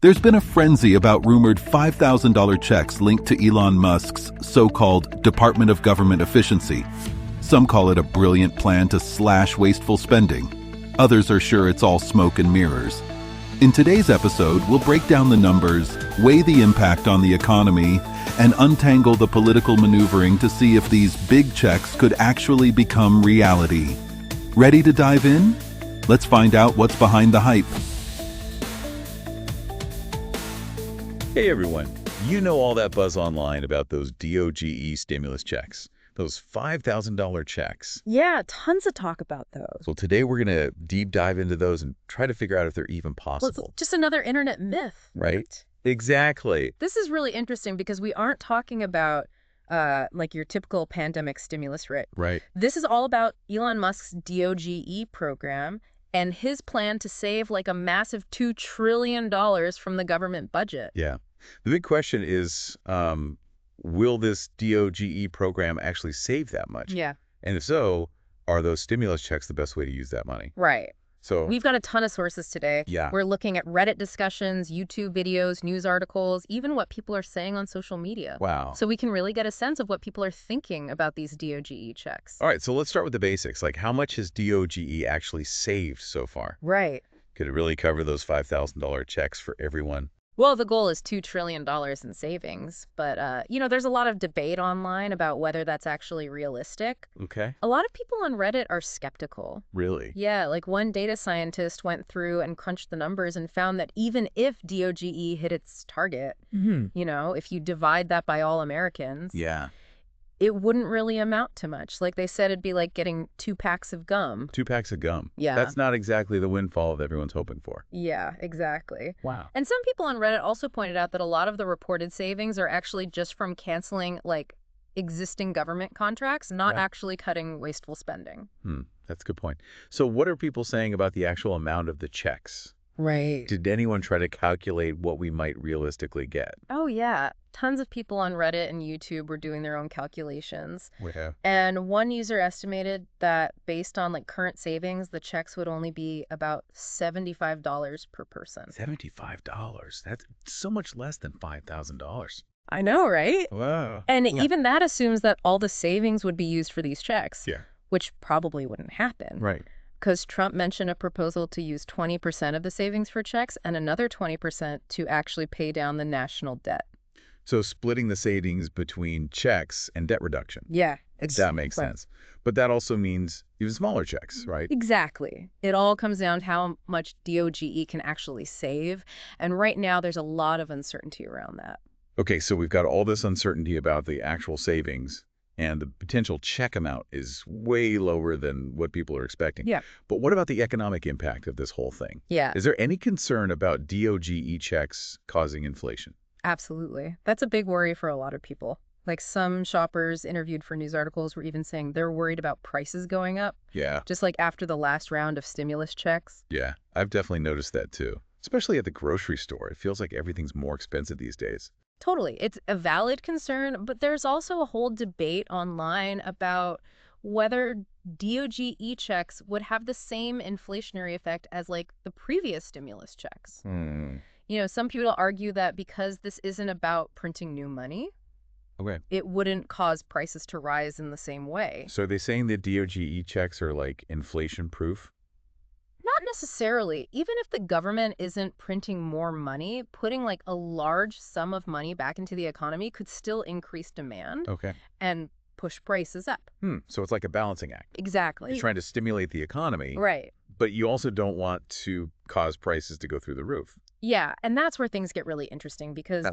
There's been a frenzy about rumored $5,000 checks linked to Elon Musk's so-called Department of Government Efficiency. Some call it a brilliant plan to slash wasteful spending. Others are sure it's all smoke and mirrors. In today's episode, we'll break down the numbers, weigh the impact on the economy, and untangle the political maneuvering to see if these big checks could actually become reality. Ready to dive in? Let's find out what's behind the hype. Hey everyone, you know all that buzz online about those DOGE stimulus checks, those $5,000 checks. Yeah, tons of talk about those. So today we're going to deep dive into those and try to figure out if they're even Well, possible. it's just another internet myth. Right? Exactly. This is really interesting because we aren't talking about like your typical pandemic stimulus, right? Right. This is all about Elon Musk's DOGE program and his plan to save like a massive $2 trillion from the government budget. Yeah. The big question is, will this DOGE program actually save that much? Yeah. And if so, are those stimulus checks the best way to use that money? Right. So We've got a ton of sources today. Yeah. We're looking at Reddit discussions, YouTube videos, news articles, even what people are saying on social media. Wow. So we can really get a sense of what people are thinking about these DOGE checks. All right, so let's start with the basics. Like, how much has DOGE actually saved so far? Right. Could it really cover those $5,000 checks for everyone? Well, the goal is $2 trillion in savings, but, there's a lot of debate online about whether that's actually realistic. Okay. A lot of people on Reddit are skeptical. Really? Yeah, like one data scientist went through and crunched the numbers and found that even if DOGE hit its target, if you divide that by all Americans, Yeah. it wouldn't really amount to much. Like they said, it'd be like getting 2 packs of gum. 2 packs of gum. Yeah. That's not exactly the windfall that everyone's hoping for. Yeah, exactly. Wow. And some people on Reddit also pointed out that a lot of the reported savings are actually just from canceling, like, existing government contracts, not Right. actually cutting wasteful spending. That's a good point. So what are people saying about the actual amount of the checks? Right. Did anyone try to calculate what we might realistically get? Oh, yeah. Tons of people on Reddit and YouTube were doing their own calculations. Yeah. And one user estimated that based on, like, current savings, the checks would only be about $75 per person. $75. That's so much less than $5,000. I know, right? Wow. And Yeah. even that assumes that all the savings would be used for these checks. Yeah. Which probably wouldn't happen. Right. Because Trump mentioned a proposal to use 20% of the savings for checks and another 20% to actually pay down the national debt. So splitting the savings between checks and debt reduction. Yeah. That makes sense. But that also means even smaller checks, right? Exactly. It all comes down to how much DOGE can actually save. And right now, there's a lot of uncertainty around that. Okay, so we've got all this uncertainty about the actual savings, and the potential check amount is way lower than what people are expecting. Yeah. But what about the economic impact of this whole thing? Yeah, Is there any concern about DOGE checks causing inflation? absolutely. That's a big worry for a lot of people. Like some shoppers interviewed for news articles were even saying they're worried about prices going up, Yeah, just like after the last round of stimulus checks. yeah. I've definitely noticed that too. Especially at the grocery store. It feels like everything's more expensive these days. Totally. It's a valid concern, but there's also a whole debate online about whether DOGE checks would have the same inflationary effect as like the previous stimulus checks. Some people argue that because this isn't about printing new money, Okay. it wouldn't cause prices to rise in the same way. So are they saying that DOGE checks are like inflation proof? Not necessarily. Even if the government isn't printing more money, putting like a large sum of money back into the economy could still increase demand Okay. and push prices up. So it's like a balancing act. Exactly. You're trying to stimulate the economy, Right. but you also don't want to cause prices to go through the roof. Yeah, and that's where things get really interesting because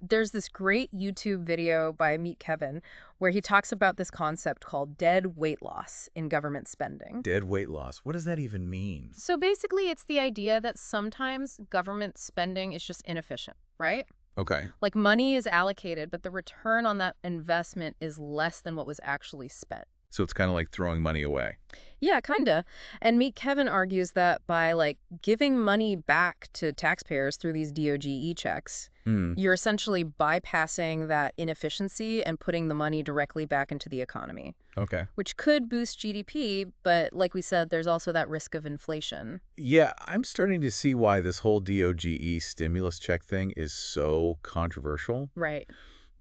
there's this great YouTube video by Meet Kevin where he talks about this concept called dead weight loss in government spending. Dead weight loss. What does that even mean? So basically, it's the idea that sometimes government spending is just inefficient, right? Okay. Like money is allocated, but the return on that investment is less than what was actually spent. So it's kind of like throwing money away. Yeah, kinda. And Meet Kevin argues that by giving money back to taxpayers through these DOGE checks, Hmm. you're essentially bypassing that inefficiency and putting the money directly back into the economy, Okay. which could boost GDP, but like we said, there's also that risk of inflation. Yeah, I'm starting to see why this whole DOGE stimulus check thing is so controversial. Right.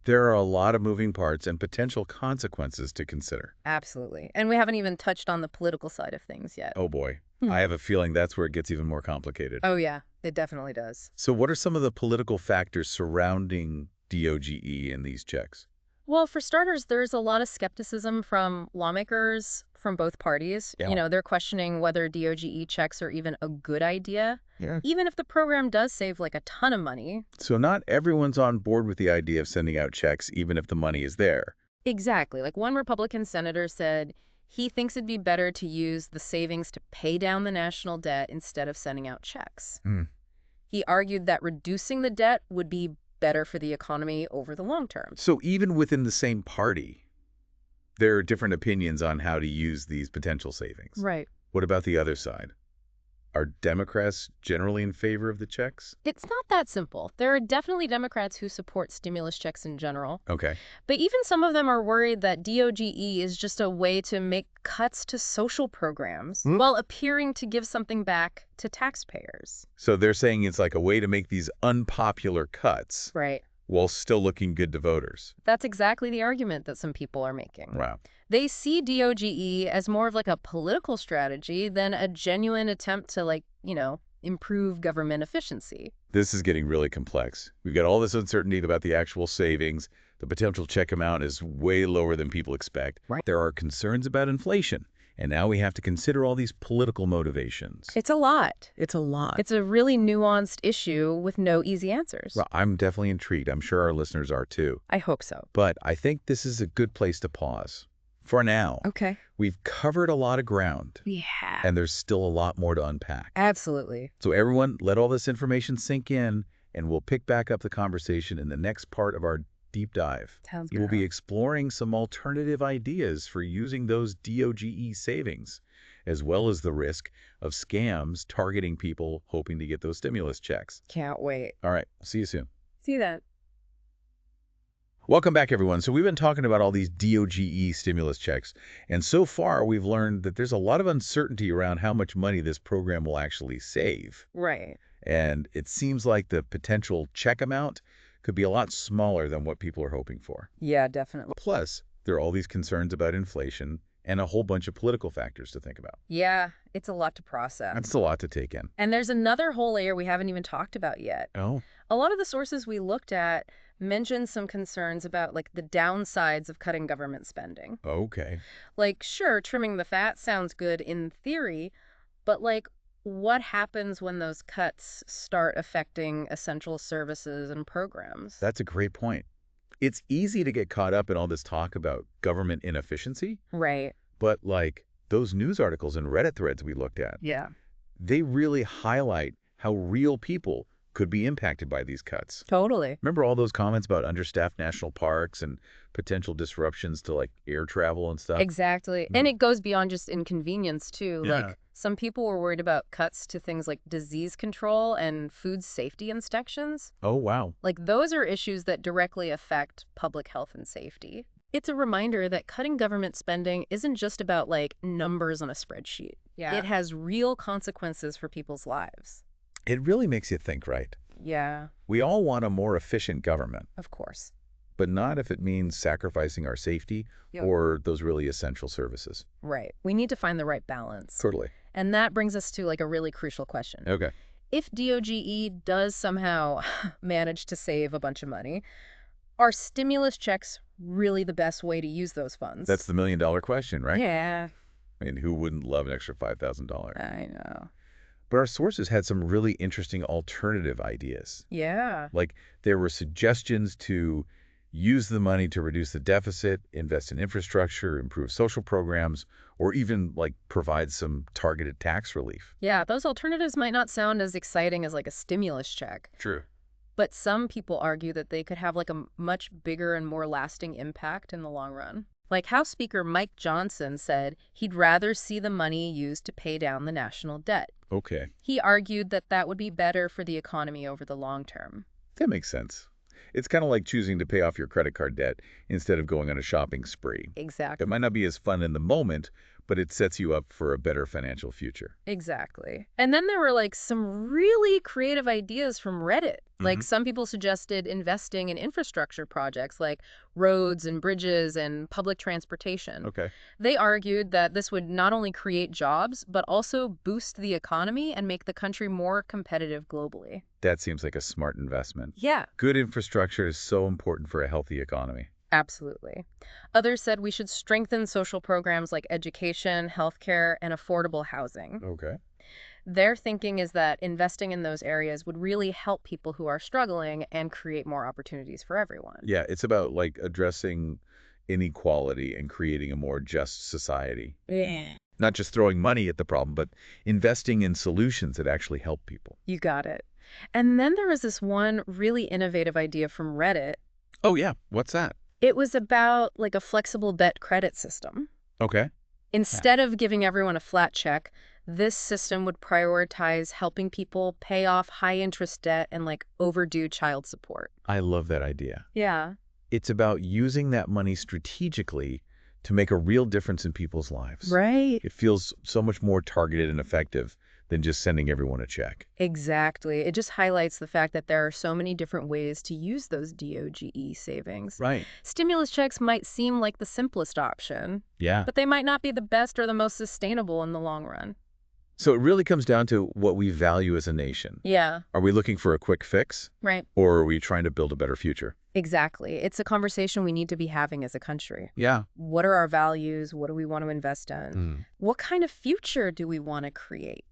There are a lot of moving parts and potential consequences to consider. Absolutely. And we haven't even touched on the political side of things yet. Oh boy, Hmm. I have a feeling that's where it gets even more complicated. Oh, yeah, it definitely does. So what are some of the political factors surrounding DOGE and these checks? Well, for starters, there's a lot of skepticism from lawmakers from both parties. Yeah. They're questioning whether DOGE checks are even a good idea, Yeah. even if the program does save a ton of money. So not everyone's on board with the idea of sending out checks even if the money is there. Exactly. Like one Republican senator said he thinks it'd be better to use the savings to pay down the national debt instead of sending out checks. Hmm. He argued that reducing the debt would be better for the economy over the long term. So even within the same party, there are different opinions on how to use these potential savings. Right. What about the other side? Are Democrats generally in favor of the checks? It's not that simple. There are definitely Democrats who support stimulus checks in general, Okay. but even some of them are worried that DOGE is just a way to make cuts to social programs while appearing to give something back to taxpayers. So they're saying it's like a way to make these unpopular cuts Right. while still looking good to voters. That's exactly the argument that some people are making. Wow. They see DOGE as more of a political strategy than a genuine attempt to improve government efficiency. This is getting really complex. We've got all this uncertainty about the actual savings. The potential check amount is way lower than people expect. Right. There are concerns about inflation. And now we have to consider all these political motivations. It's a lot. It's a lot. It's a really nuanced issue with no easy answers. Well, I'm definitely intrigued. I'm sure our listeners are too. I hope so. But I think this is a good place to pause. For now, Okay. we've covered a lot of ground, We have. and there's still a lot more to unpack. Absolutely. So everyone, let all this information sink in, and we'll pick back up the conversation in the next part of our deep dive. Sounds We'll good. be exploring some alternative ideas for using those DOGE savings, as well as the risk of scams targeting people hoping to get those stimulus checks. Can't wait. All right, see you soon. See that. Welcome back, everyone. So we've been talking about all these DOGE stimulus checks, and so far we've learned that there's a lot of uncertainty around how much money this program will actually save. Right. And it seems like the potential check amount could be a lot smaller than what people are hoping for. Yeah, definitely. Plus, there are all these concerns about inflation and a whole bunch of political factors to think about. Yeah, it's a lot to process. That's a lot to take in. And there's another whole layer we haven't even talked about yet. Oh, A lot of the sources we looked at mentioned some concerns about the downsides of cutting government spending. okay. Sure, trimming the fat sounds good in theory, but what happens when those cuts start affecting essential services and programs? That's a great point. It's easy to get caught up in all this talk about government inefficiency, Right. but those news articles and Reddit threads we looked at, Yeah. they really highlight how real people could be impacted by these cuts. Totally. Remember all those comments about understaffed national parks and potential disruptions to air travel and stuff? Exactly. And it goes beyond just inconvenience, too. Yeah. Some people were worried about cuts to things like disease control and food safety inspections. Oh, wow. Those are issues that directly affect public health and safety. It's a reminder that cutting government spending isn't just about numbers on a spreadsheet. Yeah. It has real consequences for people's lives. It really makes you think, right? Yeah, We all want a more efficient government, of course. but not if it means sacrificing our safety Yep. or those really essential services. Right. We need to find the right balance. Totally. And that brings us to a really crucial question. Okay. If DOGE does somehow manage to save a bunch of money, are stimulus checks really the best way to use those funds? That's the million-dollar question, right? Yeah, I mean, who wouldn't love an extra $5,000? I know. But our sources had some really interesting alternative ideas. Yeah. There were suggestions to use the money to reduce the deficit, invest in infrastructure, improve social programs, or even provide some targeted tax relief. Yeah, those alternatives might not sound as exciting as a stimulus check, True. but some people argue that they could have a much bigger and more lasting impact in the long run. Like House Speaker Mike Johnson said he'd rather see the money used to pay down the national debt. Okay, He argued that that would be better for the economy over the long term. that makes sense. It's kind of like choosing to pay off your credit card debt instead of going on a shopping spree. It Exactly. might not be as fun in the moment, but it sets you up for a better financial future. Exactly. And then there were like some really creative ideas from Reddit. Like some people suggested investing in infrastructure projects like roads and bridges and public transportation. Okay. They argued that this would not only create jobs, but also boost the economy and make the country more competitive globally. That seems like a smart investment. Yeah, Good infrastructure is so important for a healthy economy. absolutely. Others said we should strengthen social programs like education, healthcare, and affordable housing. Okay. Their thinking is that investing in those areas would really help people who are struggling and create more opportunities for everyone. Yeah, it's about like addressing inequality and creating a more just society. Yeah. Not just throwing money at the problem, but investing in solutions that actually help people. You got it. And then there was this one really innovative idea from Reddit. Oh, yeah. What's that? It was about like a flexible debt credit system. Okay. Instead of giving everyone a flat check, this system would prioritize helping people pay off high-interest debt and like overdue child support. I love that idea. Yeah. It's about using that money strategically to make a real difference in people's lives. Right. It feels so much more targeted and effective than just sending everyone a check. Exactly. It just highlights the fact that there are so many different ways to use those DOGE savings. Right. Stimulus checks might seem like the simplest option, Yeah. but they might not be the best or the most sustainable in the long run. So it really comes down to what we value as a nation. Yeah, Are we looking for a quick fix, right. or are we trying to build a better future? Exactly. It's a conversation we need to be having as a country. Yeah. What are our values? What do we want to invest in? What kind of future do we want to create?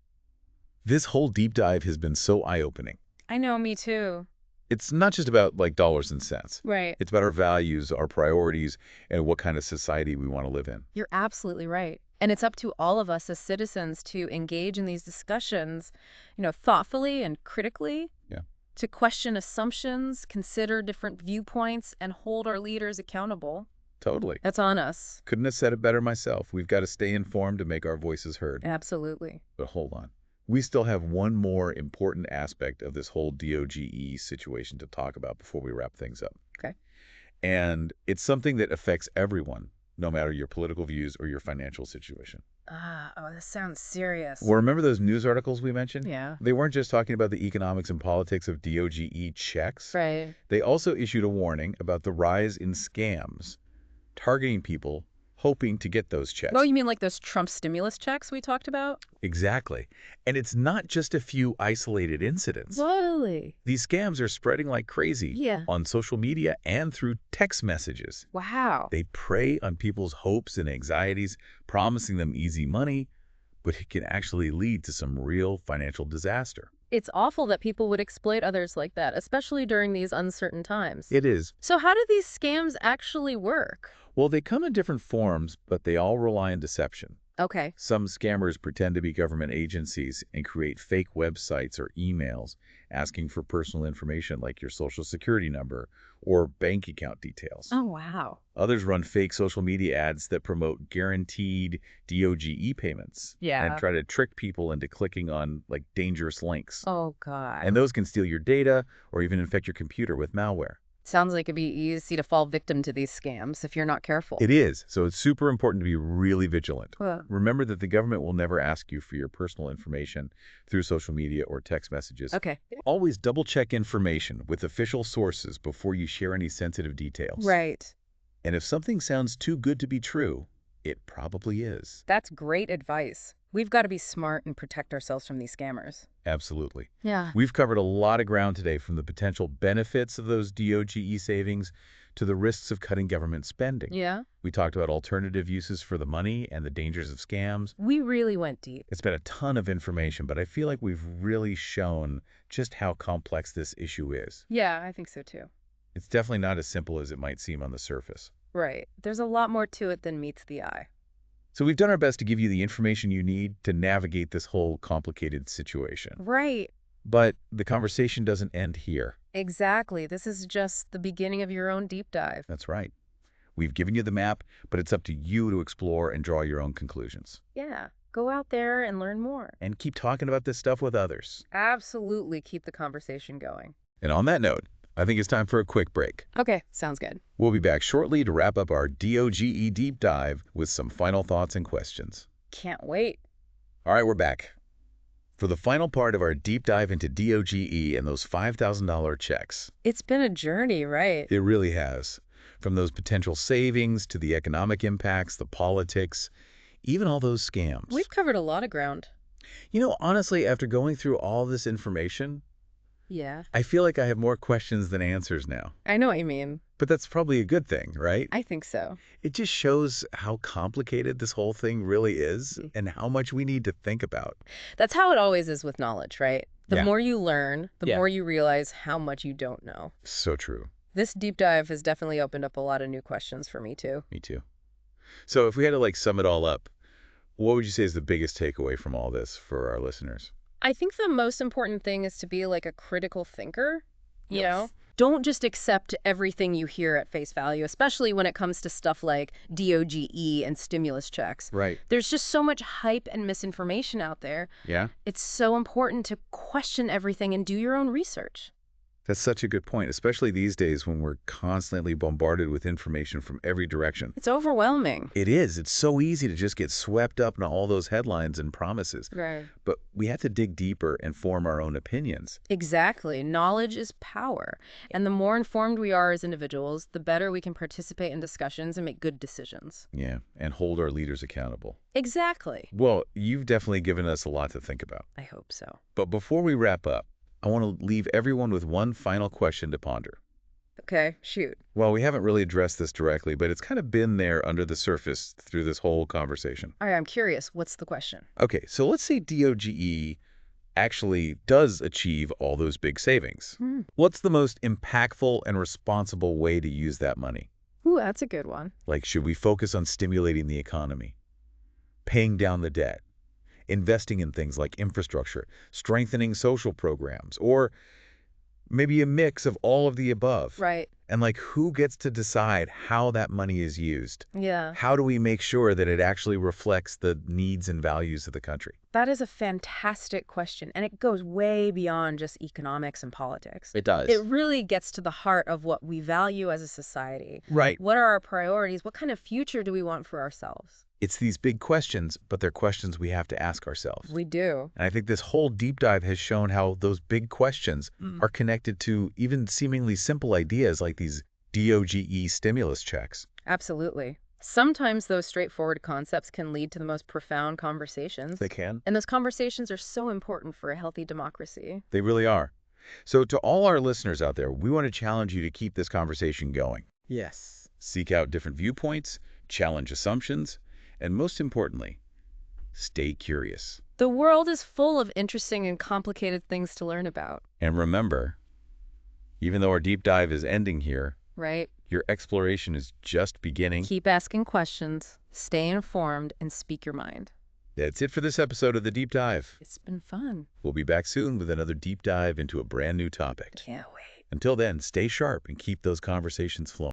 This whole deep dive has been so eye-opening. I know, me too. It's not just about like dollars and cents. Right. It's about our values, our priorities, and what kind of society we want to live in. You're absolutely right. And it's up to all of us as citizens to engage in these discussions, thoughtfully and critically. Yeah. To question assumptions, consider different viewpoints, and hold our leaders accountable. Totally. That's on us. Couldn't have said it better myself. We've got to stay informed to make our voices heard. Absolutely. But hold on. We still have one more important aspect of this whole DOGE situation to talk about before we wrap things up. Okay. And it's something that affects everyone, no matter your political views or your financial situation. This sounds serious. Well, remember those news articles we mentioned? Yeah. They weren't just talking about the economics and politics of DOGE checks. Right. They also issued a warning about the rise in scams targeting people hoping to get those checks. Oh, you mean like those Trump stimulus checks we talked about? Exactly. And it's not just a few isolated incidents. Totally. These scams are spreading like crazy Yeah. on social media and through text messages. Wow. They prey on people's hopes and anxieties, promising them easy money, but it can actually lead to some real financial disaster. It's awful that people would exploit others like that, especially during these uncertain times. It is. So how do these scams actually work? Well, they come in different forms, but they all rely on deception. Okay. Some scammers pretend to be government agencies and create fake websites or emails asking for personal information like your social security number or bank account details. Oh, wow. Others run fake social media ads that promote guaranteed DOGE payments Yeah. and try to trick people into clicking on like dangerous links. Oh, God. And those can steal your data or even infect your computer with malware. Sounds like it'd be easy to fall victim to these scams if you're not careful. It is, so it's super important to be really vigilant. Huh. Remember that the government will never ask you for your personal information through social media or text messages. Okay. Always double-check information with official sources before you share any sensitive details. Right. And if something sounds too good to be true, it probably is. That's great advice. We've got to be smart and protect ourselves from these scammers. Absolutely. Yeah. We've covered a lot of ground today, from the potential benefits of those DOGE savings to the risks of cutting government spending. Yeah. We talked about alternative uses for the money and the dangers of scams. We really went deep. It's been a ton of information, but I feel like we've really shown just how complex this issue is. Yeah, I think so too. It's definitely not as simple as it might seem on the surface. Right. There's a lot more to it than meets the eye. So we've done our best to give you the information you need to navigate this whole complicated situation. Right. But the conversation doesn't end here. Exactly. This is just the beginning of your own deep dive. That's right. We've given you the map, but it's up to you to explore and draw your own conclusions. Yeah, go out there and learn more. And keep talking about this stuff with others. Absolutely keep the conversation going. And on that note, I think it's time for a quick break. Okay, sounds good. We'll be back shortly to wrap up our DOGE deep dive with some final thoughts and questions. Can't wait. All right, we're back. For the final part of our deep dive into DOGE and those $5,000 checks. It's been a journey, right? It really has. From those potential savings to the economic impacts, the politics, even all those scams. We've covered a lot of ground. You know, honestly, after going through all this information, Yeah. I feel like I have more questions than answers now. I know what you mean. But that's probably a good thing, right? I think so. It just shows how complicated this whole thing really is and how much we need to think about. That's how it always is with knowledge, right? The Yeah. more you learn, the Yeah. more you realize how much you don't know. So true. This deep dive has definitely opened up a lot of new questions for me, too. Me too. So if we had to sum it all up, what would you say is the biggest takeaway from all this for our listeners? I think the most important thing is to be like a critical thinker, you Yes. know? Don't just accept everything you hear at face value, especially when it comes to stuff like DOGE and stimulus checks. Right. There's just so much hype and misinformation out there. Yeah? It's so important to question everything and do your own research. That's such a good point, especially these days when we're constantly bombarded with information from every direction. It's overwhelming. It is. It's so easy to just get swept up in all those headlines and promises. Right. But we have to dig deeper and form our own opinions. Exactly. Knowledge is power. And the more informed we are as individuals, the better we can participate in discussions and make good decisions. Yeah, and hold our leaders accountable. Exactly. Well, you've definitely given us a lot to think about. I hope so. But before we wrap up, I want to leave everyone with one final question to ponder. Okay, shoot. Well, we haven't really addressed this directly, but it's kind of been there under the surface through this whole conversation. All right, I'm curious. What's the question? Okay, so let's say DOGE actually does achieve all those big savings. What's the most impactful and responsible way to use that money? Ooh, that's a good one. Should we focus on stimulating the economy, paying down the debt, investing in things like infrastructure, strengthening social programs, or maybe a mix of all of the above? Right. And who gets to decide how that money is used? Yeah. How do we make sure that it actually reflects the needs and values of the country? That is a fantastic question, and it goes way beyond just economics and politics. It does. It really gets to the heart of what we value as a society. Right. What are our priorities? What kind of future do we want for ourselves? It's these big questions, but they're questions we have to ask ourselves. We do. And I think this whole deep dive has shown how those big questions are connected to even seemingly simple ideas like these DOGE stimulus checks. Absolutely. Sometimes those straightforward concepts can lead to the most profound conversations. They can. And those conversations are so important for a healthy democracy. They really are. So to all our listeners out there, we want to challenge you to keep this conversation going. Yes. Seek out different viewpoints, challenge assumptions, and most importantly, stay curious. The world is full of interesting and complicated things to learn about. And remember, even though our deep dive is ending here, Right? your exploration is just beginning. Keep asking questions, stay informed, and speak your mind. That's it for this episode of The Deep Dive. It's been fun. We'll be back soon with another deep dive into a brand new topic. Can't wait. Until then, stay sharp and keep those conversations flowing.